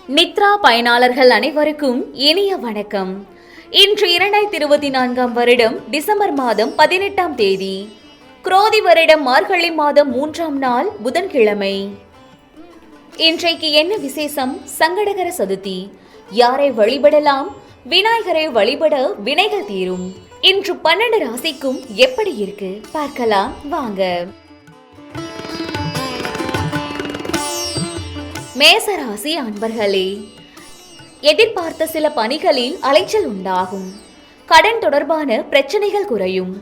நித்ரா பயனாளர்கள் அனைவருக்கும் இனிய வணக்கம். இன்று 2024 வருடம் டிசம்பர் மாதம் 18ஆம் தேதி, குரோதி வருடம் மார்கழி மாதம் 3ஆம் நாள் புதன்கிழமை. இன்றைக்கு என்ன விசேஷம்? சங்கடகர சதுர்த்தி. யாரை வழிபடலாம்? விநாயகரை வழிபட வினைகள் தீரும். இன்று 12 ராசிக்கும் எப்படி இருக்கு பார்க்கலாம் வாங்க. மேசராசி அன்பர்களே, எதிர்பார்த்த சில பணிகளில் அலைச்சல் உண்டாகும். கடன் தொடர்பான பிரச்சனைகள் குறையும்.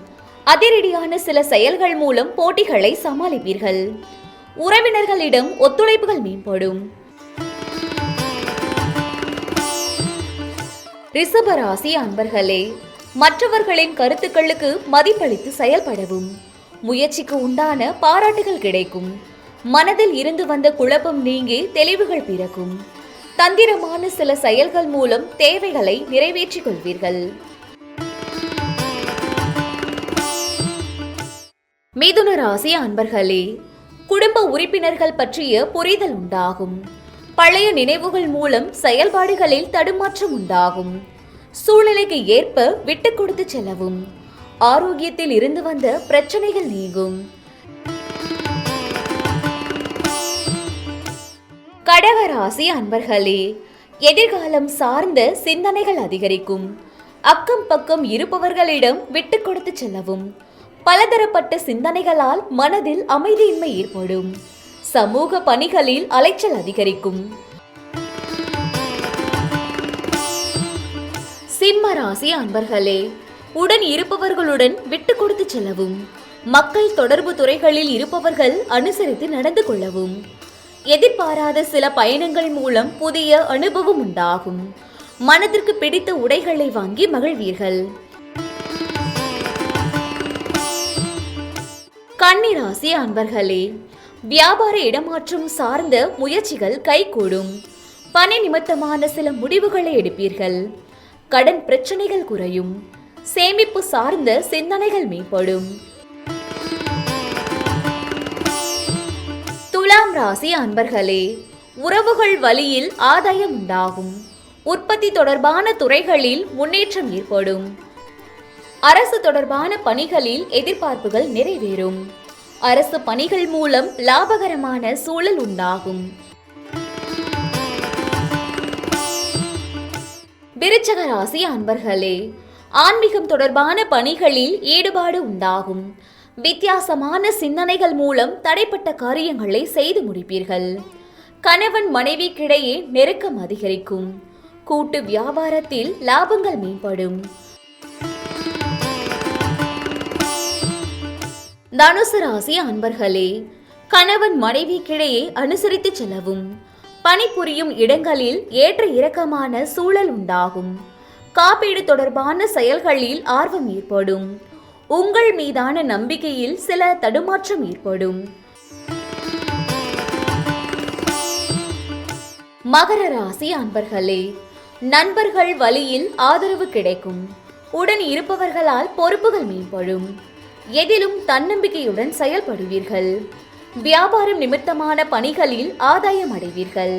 அதிரடியான சில செயல்கள் மூலம் போட்டிகளை சமாளிப்பீர்கள். உறவினர்களிடம் ஒத்துழைப்புகள் மேம்படும். ரிஷபராசி அன்பர்களே, மற்றவர்களின் கருத்துக்களுக்கு மதிப்பளித்து செயல்படவும். முயற்சிக்கு உண்டான பாராட்டுகள் கிடைக்கும். மனதில் இருந்து வந்த குழப்பம் நீங்கி தெளிவுகள் பிறக்கும். தந்திரமான சில செயல்கள் மூலம் தேவைகளை நிறைவேற்றிக் கொள்வீர்கள். மிதுன ராசி அன்பர்களே, குடும்ப உறுப்பினர்கள் பற்றிய புரிதல் உண்டாகும். பழைய நினைவுகள் மூலம் செயல்பாடுகளில் தடுமாற்றம் உண்டாகும். சூழ்நிலைக்கு ஏற்ப விட்டு கொடுத்து செல்லவும். ஆரோக்கியத்தில் இருந்து வந்த பிரச்சனைகள் நீங்கும். கடகராசி அன்பர்களே, எதிர்காலம் சார்ந்த சிந்தனைகள் அதிகரிக்கும். அக்கம் பக்கம் இருப்பவர்களிடம் விட்டு கொடுத்து செல்லவும். பலதரப்பட்ட சிந்தனைகளால் மனதில் அமைதியின்மை ஏற்படும். சமூக பணிகளில் அலைச்சல் அதிகரிக்கும். சிம்ம ராசி அன்பர்களே, உடன் இருப்பவர்களுடன் விட்டு கொடுத்து செல்லவும். மக்கள் தொடர்பு துறைகளில் இருப்பவர்கள் அனுசரித்து நடந்து கொள்ளவும். எதிர்பாராத சில பயணங்கள் மூலம் புதிய அனுபவம் உண்டாகும். மனதிற்கு பிடித்த உடைகளை வாங்கி மகிழ்வீர்கள். கன்னிராசி அன்பர்களே, வியாபார இடமாற்றம் சார்ந்த முயற்சிகள் கைகூடும். பணி நிமித்தமான சில முடிவுகளை எடுப்பீர்கள். கடன் பிரச்சனைகள் குறையும். சேமிப்பு சார்ந்த சிந்தனைகள் மேம்படும். துலாம் ராசி அன்பர்களே, உறவுகள் வழியில் ஆதாயம் உண்டாகும். உற்பத்தி தொடர்பான துறைகளில் முன்னேற்றம் ஏற்படும். அரசு தொடர்பான பணிகளில் எதிர்பார்ப்புகள் நிறைவேறும். அரசு பணிகள் மூலம் லாபகரமான சூழல் உண்டாகும். விருச்சக ராசி அன்பர்களே, ஆன்மீகம் தொடர்பான பணிகளில் ஈடுபாடு உண்டாகும். வித்தியாசமான சிந்தனைகள் மூலம் தடைப்பட்ட காரியங்களை செய்து முடிப்பீர்கள். கணவன் மனைவிக்கிடையே நெருக்கம் அதிகரிக்கும். கூட்டு வியாபாரத்தில் லாபங்கள் மேம்படும். தனுசு ராசி அன்பர்களே, கணவன் மனைவிக்கிடையே அனுசரித்து செல்லவும். பணிபுரியும் இடங்களில் ஏற்ற இறக்கமான சூழல் உண்டாகும். காப்பீடு தொடர்பான செயல்களில் ஆர்வம் ஏற்படும். உங்கள் மீதான நம்பிக்கையில் சில தடுமாற்றம் ஏற்படும். மகர ராசி அன்பர்களே, நண்பர்கள் வழியில் ஆதரவு கிடைக்கும். உடன் இருப்பவர்களால் பொறுப்புகள் மேம்படும். எதிலும் தன்னம்பிக்கையுடன் செயல்படுவீர்கள். வியாபாரம் நிமித்தமான பணிகளில் ஆதாயம் அடைவீர்கள்.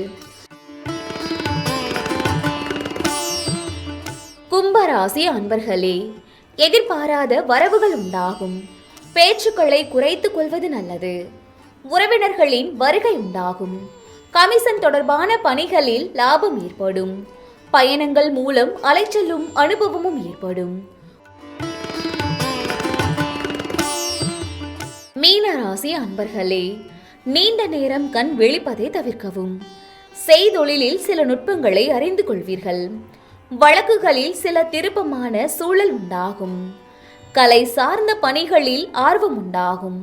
கும்பராசி அன்பர்களே, எதிர்பாராத வரவுகள் உண்டாகும். பேச்சுக்களை குறைத்துக் கொள்வது நல்லது. உறவினர்களின் வருகை உண்டாகும். கமிஷன் தொடர்பான பணிகளில் லாபம் ஏற்படும். பயணங்கள் மூலம் அலைச்சலும் அனுபவமும் ஏற்படும். மீனராசி அன்பர்களே, நீண்ட நேரம் கண் விழிப்பதை தவிர்க்கவும். செய்தொழிலில் சில நுட்பங்களை அறிந்து கொள்வீர்கள். வழக்குகளில் சில திருப்பமான சூழல் உண்டாகும். கலை சார்ந்த பணிகளில் ஆர்வம் உண்டாகும்.